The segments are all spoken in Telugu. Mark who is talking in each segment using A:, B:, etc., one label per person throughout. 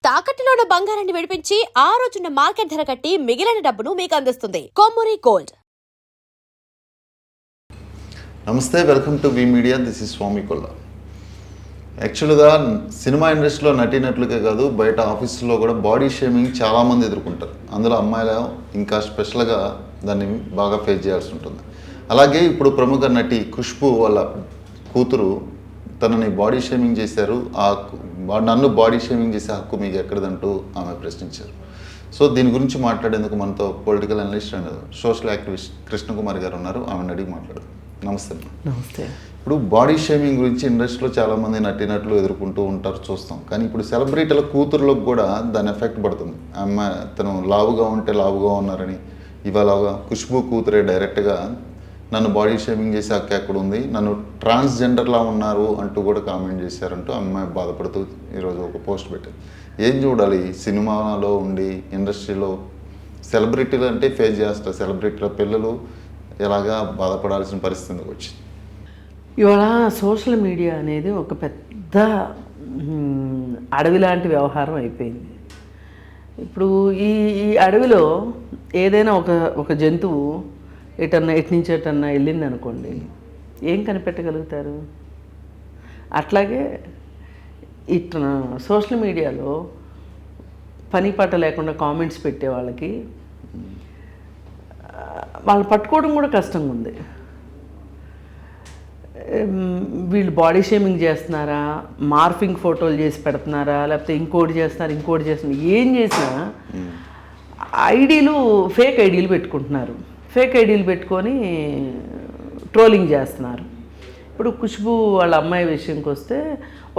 A: తాకట్టులో ఉన్న బంగారాన్ని విడిపించి ఆ రోజున్న మార్కెట్ ధర కట్టి మిగిలిన డబ్బును మీకు అందిస్తుంది కొమ్మూరి గోల్డ్.
B: నమస్తే, welcome to V media. This is Swamy Kolla. యాక్చువల్గా సినిమా ఇండస్ట్రీలో నటినట్లుగా కాదు, బయట ఆఫీసులో కూడా బాడీ షేమింగ్ చాలామంది ఎదుర్కొంటారు. అందులో అమ్మాయిలు ఇంకా స్పెషల్గా దాన్ని బాగా ఫేస్ చేయాల్సి ఉంటుంది. అలాగే ఇప్పుడు ప్రముఖ నటి ఖుష్బూ వాళ్ళ కూతురు తనని బాడీ షేమింగ్ చేశారు. నన్ను బాడీ షేమింగ్ చేసే హక్కు మీకు ఎక్కడదంటూ ఆమె ప్రశ్నించారు. సో దీని గురించి మాట్లాడేందుకు మనతో political analyst and social activist Krishnakumari గారు ఉన్నారు. ఆమెను అడిగి మాట్లాడదాం. నమస్తే.
C: నమస్తే.
B: ఇప్పుడు బాడీ షేమింగ్ గురించి ఇండస్ట్రీలో చాలామంది నటినట్లు ఎదుర్కొంటూ ఉంటారు, చూస్తాం. కానీ ఇప్పుడు సెలబ్రిటీల కూతురులకు కూడా దాని ఎఫెక్ట్ పడుతుంది. అమ్మాయి తను లావుగా ఉంటే లావుగా ఉన్నారని, ఇవాళ ఖుష్బూ కూతురే డైరెక్ట్గా నన్ను బాడీ షేమింగ్ చేసే హక్కు ఎక్కడ ఉంది, నన్ను ట్రాన్స్జెండర్లా ఉన్నారు అంటూ కూడా కామెంట్ చేశారంటూ అమ్మాయి బాధపడుతూ ఈరోజు ఒక పోస్ట్ పెట్టింది. ఏం చూడాలి? సినిమాలో ఉండి ఇండస్ట్రీలో సెలబ్రిటీలు అంటే ఫేస్ చేస్తారు, సెలబ్రిటీల పిల్లలు ఎలాగా బాధపడాల్సిన పరిస్థితికి వచ్చింది.
C: ఇవాళ సోషల్ మీడియా అనేది ఒక పెద్ద అడవి లాంటి వ్యవహారం అయిపోయింది. ఇప్పుడు ఈ అడవిలో ఏదైనా ఒక జంతువు ఎటు నుంచి ఎటన్నా వెళ్ళింది అనుకోండి, ఏం కనిపెట్టగలుగుతారు? అట్లాగే ఇట్లా సోషల్ మీడియాలో పని పాట లేకుండా కామెంట్స్ పెట్టే వాళ్ళకి వాళ్ళు పట్టుకోవడం కూడా కష్టంగా ఉంది. వీళ్ళు బాడీ షేమింగ్ చేస్తున్నారా, మార్ఫింగ్ ఫోటోలు చేసి పెడుతున్నారా, లేకపోతే ఇంకోటి చేస్తున్నారు, ఏం చేసినా ఫేక్ ఐడీలు పెట్టుకుంటున్నారు. ఫేక్ ఐడీలు పెట్టుకొని ట్రోలింగ్ చేస్తున్నారు. ఇప్పుడు ఖుష్బూ వాళ్ళ అమ్మాయి విషయంకి వస్తే,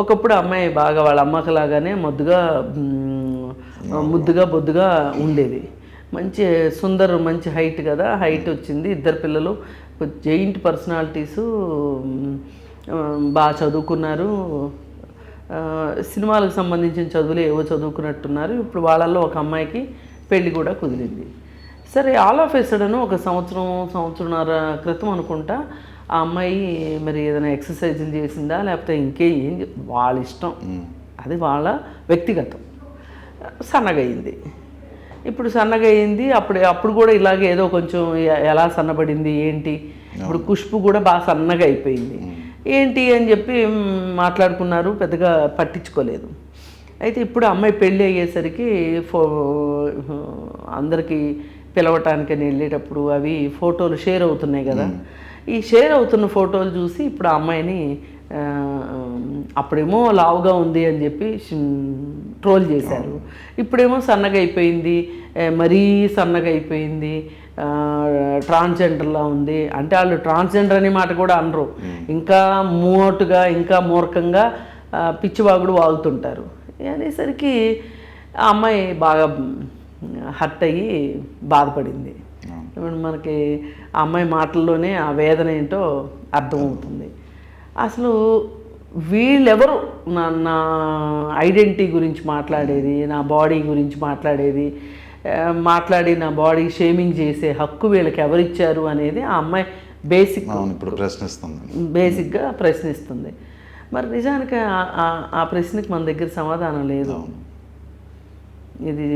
C: ఒకప్పుడు అమ్మాయి బాగా వాళ్ళ అమ్మకలాగానే ముద్దుగా బొద్దుగా ఉండేది. మంచి మంచి హైట్ కదా, హైట్ వచ్చింది. ఇద్దరు పిల్లలు జైంట్ పర్సనాలిటీసు, బాగా చదువుకున్నారు. సినిమాలకు సంబంధించిన చదువులు ఏవో చదువుకున్నట్టున్నారు. ఇప్పుడు వాళ్ళల్లో ఒక అమ్మాయికి పెళ్ళి కూడా కుదిరింది. సరే, ఆల్ ఆఫ్ ఏ సడన్ ఒక సంవత్సరంన్నర క్రితం అనుకుంటా ఆ అమ్మాయి మరి ఏదైనా ఎక్సర్సైజులు చేసిందా, లేకపోతే ఏం వాళ్ళ ఇష్టం, అది వాళ్ళ వ్యక్తిగతం. సన్నగయింది. ఇప్పుడు సన్నగయింది. అప్పుడు కూడా ఇలాగే ఏదో కొంచెం ఎలా సన్నబడింది ఏంటి, ఇప్పుడు ఖుష్బూ కూడా బాగా సన్నగా అయిపోయింది ఏంటి అని చెప్పి మాట్లాడుకున్నారు, పెద్దగా పట్టించుకోలేదు. అయితే ఇప్పుడు అమ్మాయి పెళ్ళి అయ్యేసరికి అందరికీ పిలవటానికని వెళ్ళేటప్పుడు అవి ఫోటోలు షేర్ అవుతున్నాయి కదా, ఈ షేర్ అవుతున్న ఫోటోలు చూసి ఇప్పుడు ఆ అమ్మాయిని అప్పుడేమో లావుగా ఉంది అని చెప్పి ట్రోల్ చేశారు. ఇప్పుడేమో సన్నగా అయిపోయింది, మరీ సన్నగా అయిపోయింది, ట్రాన్స్జెండర్లా ఉంది అంటే వాళ్ళు ట్రాన్స్జెండర్ అనే మాట కూడా అనరు. ఇంకా మోటుగా, ఇంకా మూర్ఖంగా పిచ్చివాగుడు వాగుతుంటారు. అనేసరికి ఆ అమ్మాయి బాగా హర్ట్ అయ్యి బాధపడింది. ఇప్పుడు మనకి ఆ అమ్మాయి మాటల్లోనే ఆ వేదన ఏంటో అర్థమవుతుంది. అసలు వీళ్ళెవరు నా ఐడెంటిటీ గురించి మాట్లాడేది, నా బాడీ గురించి మాట్లాడి నా బాడీ షేమింగ్ చేసే హక్కు వీళ్ళకి ఎవరిచ్చారు అనేది ఆ అమ్మాయి బేసిక్గా ప్రశ్నిస్తుంది. మరి నిజానికి ఆ ప్రశ్నకి మన దగ్గర సమాధానం లేదు. ఇది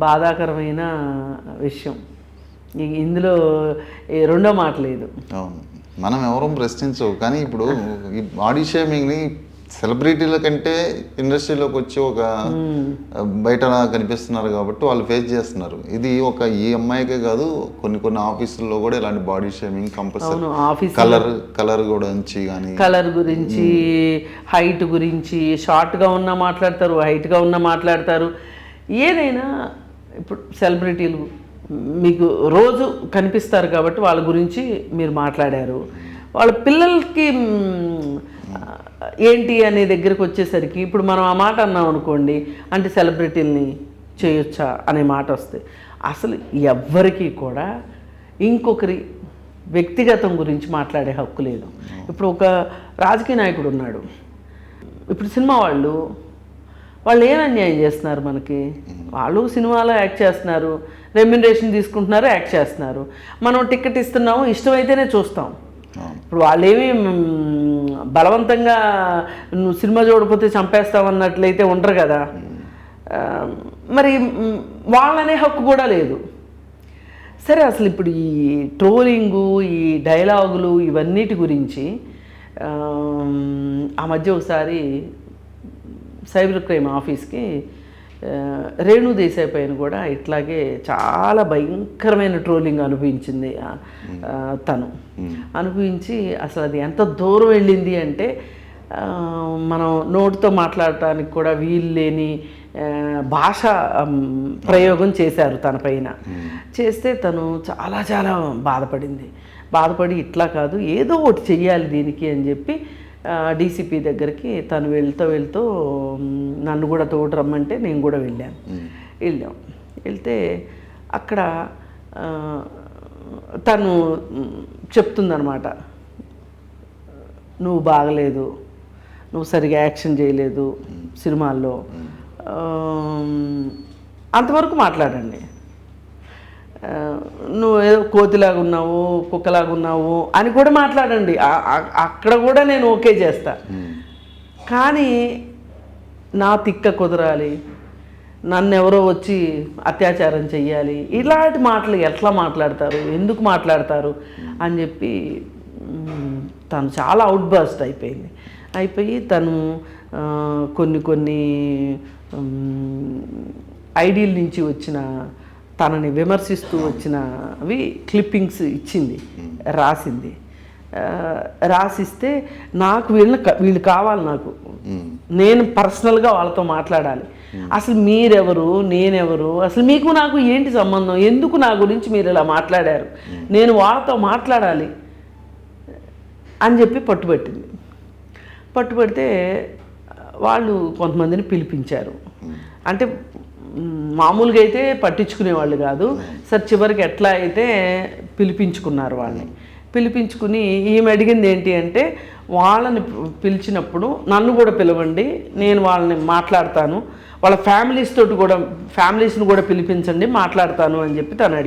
C: బాధాకరమైన విషయం. ఇందులో రెండో మాట లేదు.
B: మనం ఎవరూ ప్రశ్నించవు. కానీ ఇప్పుడు ఈ బాడీ షేమింగ్ని సెలబ్రిటీల కంటే ఇండస్ట్రీలోకి వచ్చి ఒక బయట కనిపిస్తున్నారు కాబట్టి వాళ్ళు ఫేస్ చేస్తున్నారు. ఇది ఈ అమ్మాయికే కాదు, కొన్ని ఆఫీసుల్లో కూడా ఇలాంటి బాడీ షేమింగ్ కంపల్సరీ. కలర్ గురించి కానీ,
C: కలర్ గురించి, హైట్ గురించి, షార్ట్గా ఉన్నా మాట్లాడతారు, హైట్గా ఉన్నా మాట్లాడతారు. ఏదైనా ఇప్పుడు సెలబ్రిటీలు మీకు రోజు కనిపిస్తారు కాబట్టి వాళ్ళ గురించి మీరు మాట్లాడారు. వాళ్ళ పిల్లలకి ఏంటి అనే దగ్గరకు వచ్చేసరికి ఇప్పుడు మనం ఆ మాట అన్నాం అనుకోండి, అంటే సెలబ్రిటీలని చేయొచ్చా అనే మాట వస్తే అసలు ఎవ్వరికీ కూడా ఇంకొకరి వ్యక్తిగతం గురించి మాట్లాడే హక్కు లేదు. ఇప్పుడు ఒక రాజకీయ నాయకుడు ఉన్నాడు. ఇప్పుడు సినిమా వాళ్ళు ఏం అన్యాయం చేస్తున్నారు మనకి? వాళ్ళు సినిమాలో యాక్ట్ చేస్తున్నారు, రెమ్యునరేషన్ తీసుకుంటున్నారు, యాక్ట్ చేస్తున్నారు. మనం టికెట్ ఇస్తున్నాము, ఇష్టమైతేనే చూస్తాం. ఇప్పుడు వాళ్ళేమి బలవంతంగా నువ్వు సినిమా చూడకపోతే చంపేస్తావన్నట్లయితే ఉండరు కదా. మరి వాళ్ళనే హక్కు కూడా లేదు. సరే, అసలు ఇప్పుడు ఈ ట్రోలింగు, ఈ డైలాగులు, ఇవన్నిటి గురించి ఆ మధ్య ఒకసారి సైబర్ క్రైమ్ ఆఫీస్కి రేణు దేశాయ్ పైన కూడా ఇట్లాగే చాలా భయంకరమైన ట్రోలింగ్ అనుభవించింది తను. అనుభవించి అసలు అది ఎంత దూరం వెళ్ళింది అంటే మనం నోటితో మాట్లాడటానికి కూడా వీలు లేని భాష ప్రయోగం చేశారు తన పైన. చేస్తే తను చాలా చాలా బాధపడి ఇట్లా కాదు, ఏదో ఒకటి చెయ్యాలి దీనికి అని చెప్పి డీసీపీ దగ్గరికి తను వెళ్తూ నన్ను కూడా తోడు రమ్మంటే నేను కూడా వెళ్తే అక్కడ తను చెప్తుందనమాట, నువ్వు బాగలేదు, నువ్వు సరిగా యాక్షన్ చేయలేదు సినిమాల్లో, అంతవరకు మాట్లాడండి. నువ్వు ఏదో కోతిలాగా ఉన్నావు, కుక్కలాగా ఉన్నావు అని కూడా మాట్లాడండి, అక్కడ కూడా నేను ఓకే చేస్తా. కానీ నా తిక్క కుదరాలి, నన్ను ఎవరో వచ్చి అత్యాచారం చెయ్యాలి, ఇలాంటి మాటలు ఎట్లా మాట్లాడతారు, ఎందుకు మాట్లాడతారు అని చెప్పి తను చాలా అవుట్బర్స్ట్ అయిపోయి తను కొన్ని ఐడియల్ నుంచి వచ్చిన తనని విమర్శిస్తూ వచ్చినవి క్లిప్పింగ్స్ ఇచ్చింది, రాసిస్తే నాకు వీళ్ళు కావాలి, నాకు నేను పర్సనల్గా వాళ్ళతో మాట్లాడాలి. అసలు మీరెవరు, నేనెవరు, అసలు మీకు నాకు ఏంటి సంబంధం, ఎందుకు నా గురించి మీరు ఇలా మాట్లాడారు, నేను వాళ్ళతో మాట్లాడాలి అని చెప్పి పట్టుబడితే వాళ్ళు కొంతమందిని పిలిపించారు. అంటే మామూలుగా అయితే పట్టించుకునేవాళ్ళు కాదు. సరే, చివరికి ఎట్లా అయితే పిలిపించుకున్నారు వాళ్ళని. పిలిపించుకుని ఈమె అడిగింది ఏంటి అంటే, వాళ్ళని పిలిచినప్పుడు నన్ను కూడా పిలవండి, నేను వాళ్ళని మాట్లాడతాను, వాళ్ళ ఫ్యామిలీస్ని కూడా పిలిపించండి, మాట్లాడతాను అని చెప్పి తను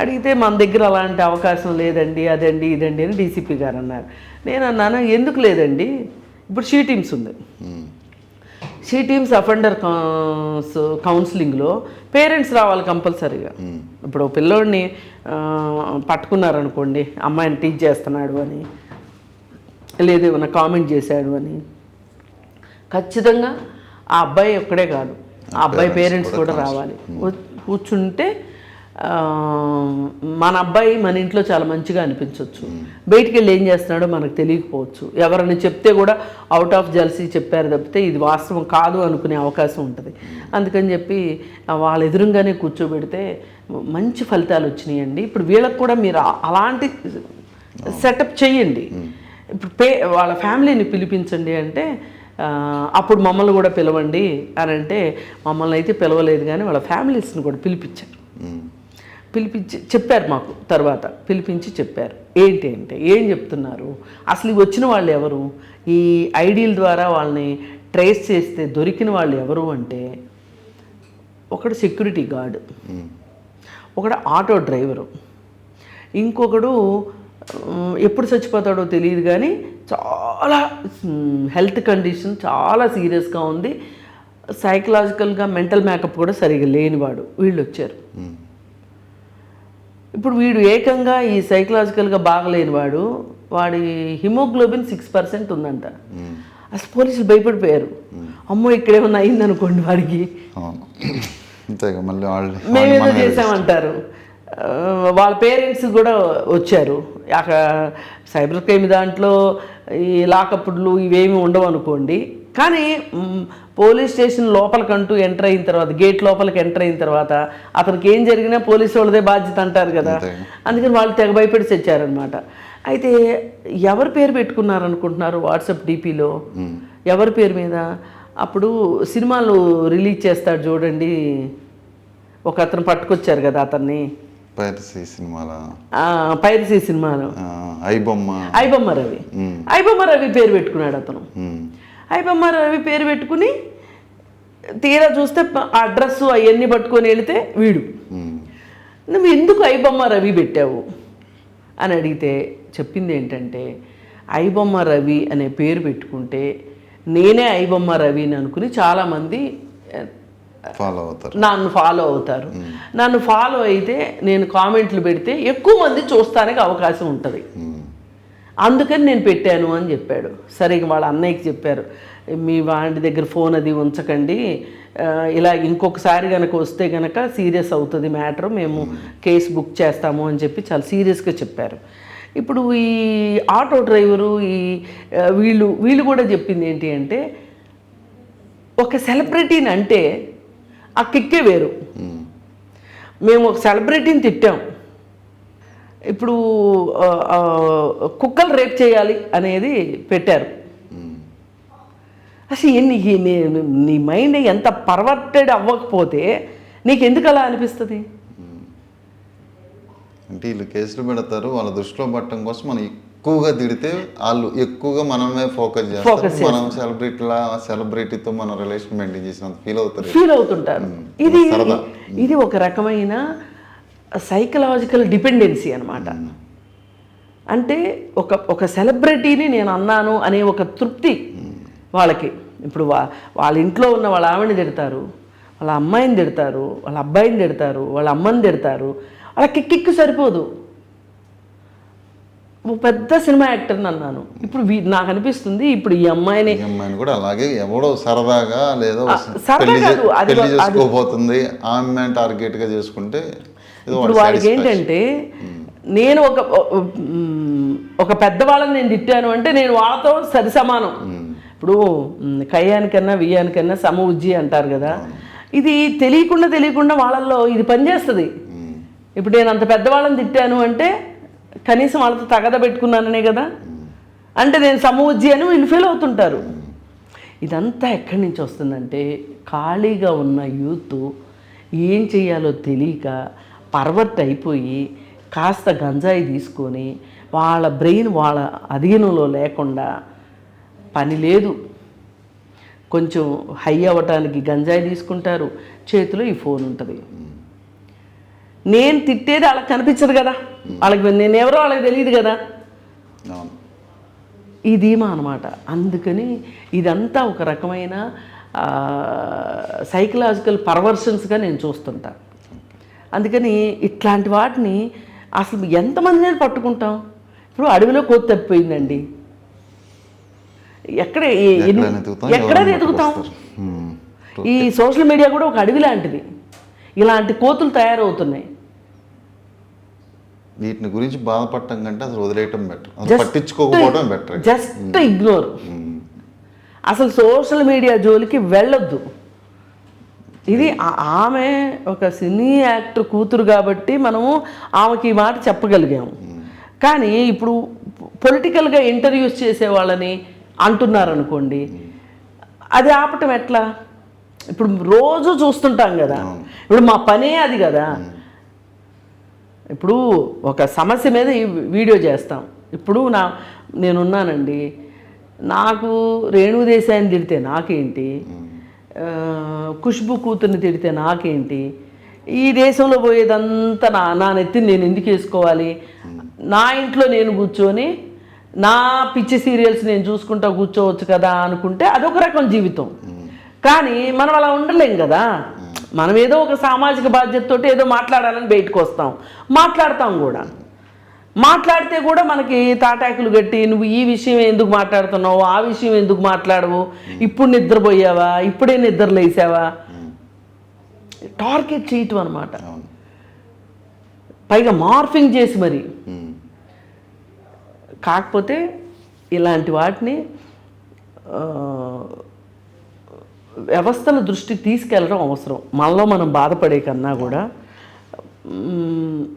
C: అడిగితే మన దగ్గర అలాంటి అవకాశం లేదండి, అదండి ఇదండి అని డీసీపీ గారు అన్నారు. నేను అన్నాను, ఎందుకు లేదండి, ఇప్పుడు షీ టీమ్స్ ఉంది, షీ టీమ్స్ అఫెండర్ కౌన్సిలింగ్లో పేరెంట్స్ రావాలి కంపల్సరీగా. ఇప్పుడు పిల్లోడిని పట్టుకున్నారనుకోండి, అమ్మాయిని టీచ్ చేస్తున్నాడు అని, లేదు ఏమన్నా కామెంట్ చేశాడు అని, ఖచ్చితంగా ఆ అబ్బాయి ఒక్కడే కాదు, ఆ అబ్బాయి పేరెంట్స్ కూడా రావాలి. కూర్చుంటే మన అబ్బాయి మన ఇంట్లో చాలా మంచిగా అనిపించవచ్చు, బయటికి వెళ్ళి ఏం చేస్తున్నాడో మనకు తెలియకపోవచ్చు, ఎవరైనా చెప్తే కూడా అవుట్ ఆఫ్ జెలసీ చెప్పారు తప్పితే ఇది వాస్తవం కాదు అనుకునే అవకాశం ఉంటుంది. అందుకని చెప్పి వాళ్ళ ఎదురుగానే కూర్చోబెడితే మంచి ఫలితాలు వచ్చినాయండి. ఇప్పుడు వీళ్ళకి కూడా మీరు అలాంటి సెటప్ చెయ్యండి, ఇప్పుడు వాళ్ళ ఫ్యామిలీని పిలిపించండి అంటే, అప్పుడు మమ్మల్ని కూడా పిలవండి అని అంటే, మమ్మల్ని అయితే పిలవలేదు కానీ వాళ్ళ ఫ్యామిలీస్ని కూడా పిలిపించారు. పిలిపించి చెప్పారు, మాకు తర్వాత పిలిపించి చెప్పారు. ఏంటి అంటే, ఏం చెప్తున్నారు, అసలు వచ్చిన వాళ్ళు ఎవరు, ఈ ఐడియల్ ద్వారా వాళ్ళని ట్రేస్ చేస్తే దొరికిన వాళ్ళు ఎవరు అంటే, ఒకడు సెక్యూరిటీ గార్డు, ఒకడు ఆటో డ్రైవరు, ఇంకొకడు ఎప్పుడు చచ్చిపోతాడో తెలియదు కానీ చాలా హెల్త్ కండిషన్ చాలా సీరియస్గా ఉంది, సైకలాజికల్గా మెంటల్ మేకప్ కూడా సరిగా లేనివాడు, వీళ్ళు వచ్చారు. ఇప్పుడు వీడు ఏకంగా ఈ సైకలాజికల్గా బాగలేనివాడు, వాడి హిమోగ్లోబిన్ 6% ఉందంట. అసలు పోలీసులు భయపడిపోయారు, అమ్మో ఇక్కడేమన్నా అయిందనుకోండి వాడికి, మేమేదో చేసామంటారు. వాళ్ళ పేరెంట్స్ కూడా వచ్చారు. అక్కడ సైబర్ క్రైమ్ దాంట్లో ఈ లాకప్లు ఇవేమి ఉండవు అనుకోండి, కానీ పోలీస్ స్టేషన్ లోపలికంటూ ఎంటర్ అయిన తర్వాత, గేట్ లోపలికి ఎంటర్ అయిన తర్వాత అతనికి ఏం జరిగినా పోలీసు వాళ్ళదే బాధ్యత అంటారు కదా, అందుకని వాళ్ళు తెగ భయపడి తెచ్చారనమాట. అయితే ఎవరి పేరు పెట్టుకున్నారనుకుంటున్నారు వాట్సాప్ డీపీలో, ఎవరి పేరు మీద, అప్పుడు సినిమాలు రిలీజ్ చేస్తాడు చూడండి, ఒక అతను పట్టుకొచ్చారు కదా అతన్ని, పైరసీ సినిమాలో ఐబొమ్మ రవి పేరు పెట్టుకున్నాడు అతను. ఐబొమ్మ రవి పేరు పెట్టుకుని తీరా చూస్తే అడ్రస్ అవన్నీ పట్టుకొని వెళితే వీడు, నువ్వు ఎందుకు ఐబొమ్మ రవి పెట్టావు అని అడిగితే చెప్పింది ఏంటంటే, ఐబొమ్మ రవి అనే పేరు పెట్టుకుంటే నేనే ఐబొమ్మ రవిని అనుకుని చాలామంది
B: ఫాలో అవుతారు,
C: నన్ను ఫాలో అవుతారు. నన్ను ఫాలో అయితే నేను కామెంట్లు పెడితే ఎక్కువ మంది చూస్తానికి అవకాశం ఉంటుంది, అందుకని నేను పెట్టాను అని చెప్పాడు. సరే ఇక వాళ్ళ అన్నయ్యకి చెప్పారు, మీ వాడి దగ్గర ఫోన్ అది ఉంచకండి, ఇలా ఇంకొకసారి కనుక వస్తే కనుక సీరియస్ అవుతుంది మ్యాటర్, మేము కేసు బుక్ చేస్తాము అని చెప్పి చాలా సీరియస్గా చెప్పారు. ఇప్పుడు ఈ ఆటో డ్రైవరు వీళ్ళు కూడా చెప్పింది ఏంటి అంటే, ఒక సెలబ్రిటీని అంటే ఆ కిక్కే వేరు. మేము ఒక సెలబ్రిటీని తిట్టాం, ఇప్పుడు కుక్కలు రేప్ చేయాలి అనేది పెట్టారు. అసలు నీ మైండ్ ఎంత పర్వర్టెడ్ అవ్వకపోతే నీకు ఎందుకు అలా అనిపిస్తుంది?
B: అంటే వీళ్ళు కేసులు పెడతారు, వాళ్ళ దృష్టిలో పట్టడం కోసం మనం ఎక్కువగా తిడితే వాళ్ళు ఎక్కువగా మనమే ఫోకస్ చేస్తారు, మనం సెలబ్రిటీతో మన రిలేషన్ మెయింటైన్ చేసినంత ఫీల్ అవుతుంటారు.
C: ఇది ఒక రకమైన సైకలాజికల్ డిపెండెన్సీ అనమాట. అంటే ఒక సెలబ్రిటీని నేను అన్నాను అనే ఒక తృప్తి వాళ్ళకి. ఇప్పుడు వాళ్ళ ఇంట్లో ఉన్న వాళ్ళ ఆవిడని తిడతారు, వాళ్ళ అమ్మాయిని తిడతారు, వాళ్ళ అబ్బాయిని తిడతారు, వాళ్ళ అమ్మని తిడతారు, అలా కిక్కు సరిపోదు. పెద్ద సినిమా యాక్టర్ని అన్నాను, ఇప్పుడు నాకు అనిపిస్తుంది ఇప్పుడు ఈ అమ్మాయిని
B: కూడా అలాగే ఎవడో సరదాగా లేదా పెళ్లి చేసుకోబోతుంది ఆమె టార్గెట్ గా చేసుకుంటే
C: ఇప్పుడు వాళ్ళకి ఏంటంటే, నేను ఒక పెద్దవాళ్ళని నేను తిట్టాను అంటే నేను వాళ్ళతో సరి సమానం. ఇప్పుడు కయ్యానికన్నా వియ్యానికన్నా సమ ఉజ్జి అంటారు కదా, ఇది తెలియకుండా వాళ్ళల్లో ఇది పనిచేస్తుంది. ఇప్పుడు నేను అంత పెద్దవాళ్ళని తిట్టాను అంటే కనీసం వాళ్ళతో తగద పెట్టుకున్నాననే కదా, అంటే నేను సమ ఉజ్జి అని వీళ్ళు ఫీల్ అవుతుంటారు. ఇదంతా ఎక్కడి నుంచి వస్తుందంటే, ఖాళీగా ఉన్న యూత్ ఏం చేయాలో తెలియక పర్వర్ట్ అయిపోయి కాస్త గంజాయి తీసుకొని వాళ్ళ బ్రెయిన్ వాళ్ళ అధీనంలో లేకుండా, పని లేదు కొంచెం హై అవ్వటానికి గంజాయి తీసుకుంటారు, చేతిలో ఈ ఫోన్ ఉంటుంది. నేను తిట్టేది వాళ్ళకి కనిపించదు కదా, వాళ్ళకి నేను ఎవరో వాళ్ళకి తెలియదు కదా, ఇదేమో అనమాట. అందుకని ఇదంతా ఒక రకమైన సైకలాజికల్ పర్వర్షన్స్గా నేను చూస్తుంటా. అందుకని ఇట్లాంటి వాటిని అసలు ఎంతమంది పట్టుకుంటాం? ఇప్పుడు అడవిలో కోతి తప్పిపోయిందండి, ఎక్కడ ఎదుగుతాం? ఈ సోషల్ మీడియా కూడా ఒక అడవి లాంటిది, ఇలాంటి కోతులు తయారవుతున్నాయి.
B: వీటిని గురించి బాధపడటం కంటే అసలు వదిలేయటం బెటర్, పట్టించుకోకపోవడం బెటర్,
C: జస్ట్ ఇగ్నోర్. అసలు సోషల్ మీడియా జోలికి వెళ్ళొద్దు. ఇది ఆమె ఒక సినీ యాక్టర్ కూతురు కాబట్టి మనము ఆమెకి ఈ మాట చెప్పగలిగాము. కానీ ఇప్పుడు పొలిటికల్గా ఇంటర్వ్యూస్ చేసే వాళ్ళని అంటున్నారనుకోండి, అది ఆపటం ఎట్లా? ఇప్పుడు రోజు చూస్తుంటాం కదా, ఇప్పుడు మా పనే అది కదా. ఇప్పుడు ఒక సమస్య మీద వీడియో చేస్తాం. ఇప్పుడు నేనున్నానండి, నాకు రేణుదేశాయిని తిడితే నాకేంటి, ఖుష్బు కూతుర్ని తిడితే నాకేంటి, ఈ దేశంలో పోయేదంతా నా నెత్తిని నేను ఎందుకు వేసుకోవాలి? నా ఇంట్లో నేను కూర్చొని నా పిచ్చి సీరియల్స్ నేను చూసుకుంటా కూర్చోవచ్చు కదా అనుకుంటే అదొక రకం జీవితం. కానీ మనం అలా ఉండలేం కదా. మనం ఏదో ఒక సామాజిక బాధ్యతతో ఏదో మాట్లాడాలని బయటకు వస్తాం, మాట్లాడతాం కూడా. మాట్లాడితే కూడా మనకి తాటాకులు కట్టి నువ్వు ఈ విషయం ఎందుకు మాట్లాడుతున్నావు, ఆ విషయం ఎందుకు మాట్లాడవు, ఇప్పుడు నిద్రపోయావా, ఇప్పుడే నిద్ర లేసావా, టార్గెట్ చేయటం అనమాట. పైగా మార్ఫింగ్ చేసి మరి. కాకపోతే ఇలాంటి వాటిని వ్యవస్థల దృష్టికి తీసుకెళ్ళడం అవసరం. మనలో మనం బాధపడే కన్నా కూడా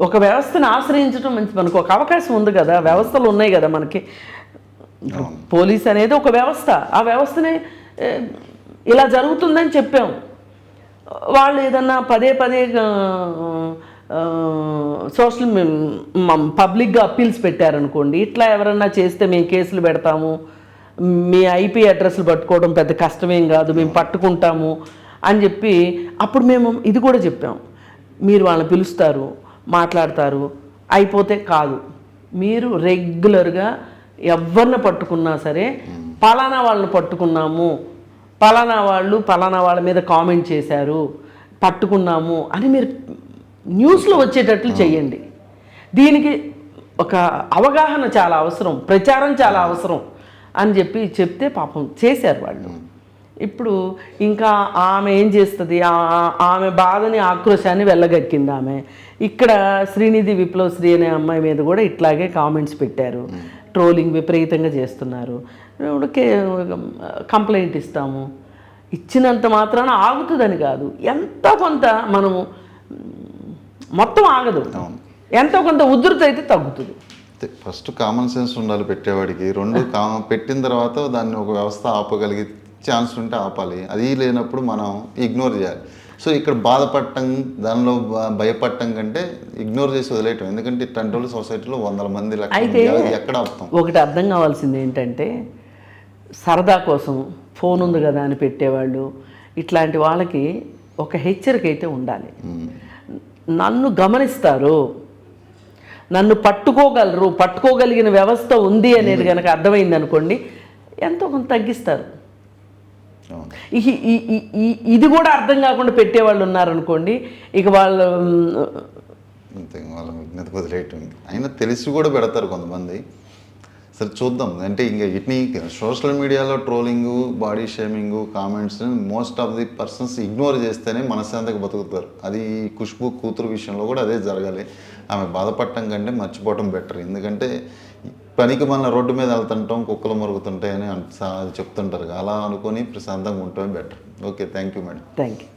C: ఒక వ్యవస్థను ఆశ్రయించడం మంచి. మనకు ఒక అవకాశం ఉంది కదా, వ్యవస్థలు ఉన్నాయి కదా మనకి. పోలీస్ అనేది ఒక వ్యవస్థ, ఆ వ్యవస్థనే ఇలా జరుగుతుందని చెప్పాం. వాళ్ళు ఏదన్నా పదే సోషల్ పబ్లిక్గా అప్పీల్స్ పెట్టారనుకోండి, ఇట్లా ఎవరన్నా చేస్తే మేము కేసులు పెడతాము, మీ ఐపీ అడ్రస్లు పట్టుకోవడం పెద్ద కష్టమేం కాదు, మేము పట్టుకుంటాము అని చెప్పి అప్పుడు మేము ఇది కూడా చెప్పాం. మీరు వాళ్ళని పిలుస్తారు, మాట్లాడతారు, అయిపోతే కాదు, మీరు రెగ్యులర్గా ఎవరిని పట్టుకున్నా సరే పలానా వాళ్ళని పట్టుకున్నాము, పలానా వాళ్ళ మీద కామెంట్ చేశారు, పట్టుకున్నాము అని మీరు న్యూస్లో వచ్చేటట్లు చేయండి. దీనికి ఒక అవగాహన చాలా అవసరం, ప్రచారం చాలా అవసరం అని చెప్తే పాపం చేశారు వాళ్ళు. ఇప్పుడు ఇంకా ఆమె ఏం చేస్తుంది, ఆమె బాధని ఆక్రోశాన్ని వెళ్ళగక్కింది ఆమె. ఇక్కడ శ్రీనిధి విప్లవశ్రీ అనే అమ్మాయి మీద కూడా ఇట్లాగే కామెంట్స్ పెట్టారు, ట్రోలింగ్ విపరీతంగా చేస్తున్నారు. కంప్లైంట్ ఇస్తాము, ఇచ్చినంత మాత్రాన ఆగుతుందని కాదు, ఎంతో కొంత మనము మొత్తం ఆగదు, ఎంతో కొంత ఉధృతి అయితే తగ్గుతుంది.
B: ఫస్ట్ కామన్ సెన్స్ ఉండాలి పెట్టేవాడికి. రెండు పెట్టిన తర్వాత దాన్ని ఒక వ్యవస్థ ఆపగలిగే ఛాన్స్ ఉంటే ఆపాలి. అది లేనప్పుడు మనం ఇగ్నోర్ చేయాలి. సో ఇక్కడ బాధపడటం, దానిలో భయపడటం కంటే ఇగ్నోర్ చేసి వదిలేయటం. ఎందుకంటే ఇట్లాంటి వాళ్ళు సొసైటీలో 100 మంది
C: అయితే
B: ఎక్కడ ఆపుతాం.
C: ఒకటి అర్థం కావాల్సింది ఏంటంటే, సరదా కోసం ఫోన్ ఉంది కదా అని పెట్టేవాళ్ళు, ఇట్లాంటి వాళ్ళకి ఒక హెచ్చరిక అయితే ఉండాలి. నన్ను గమనిస్తారు, నన్ను పట్టుకోగలిగిన వ్యవస్థ ఉంది అనేది కనుక అర్థమైంది అనుకోండి, ఎంతో కొంత తగ్గిస్తారు. ఇది కూడా అర్థం కాకుండా పెట్టేవాళ్ళు ఉన్నారనుకోండి, ఇక వాళ్ళు
B: వాళ్ళ విజ్ఞత వదిలేయటం. అయినా తెలిసి కూడా పెడతారు కొంతమంది. సరే చూద్దాం. అంటే ఇంకా ఇట్ని సోషల్ మీడియాలో trolling, body shaming, comments most of the persons ignore చేస్తేనే మనశ్శాంతిగా బతుకుతారు. అది ఖుష్బూ కూతురు విషయంలో కూడా అదే జరగాలి. ఆమె బాధపడటం కంటే మర్చిపోవటం బెటర్. ఎందుకంటే పనికి మన రోడ్డు మీద వెళ్తుంటాం, కుక్కలు మరుగుతుంటాయని చెప్తుంటారు. అలా అనుకొని ప్రశాంతంగా ఉండటమే better. Okay, thank you madam.
C: Thank you.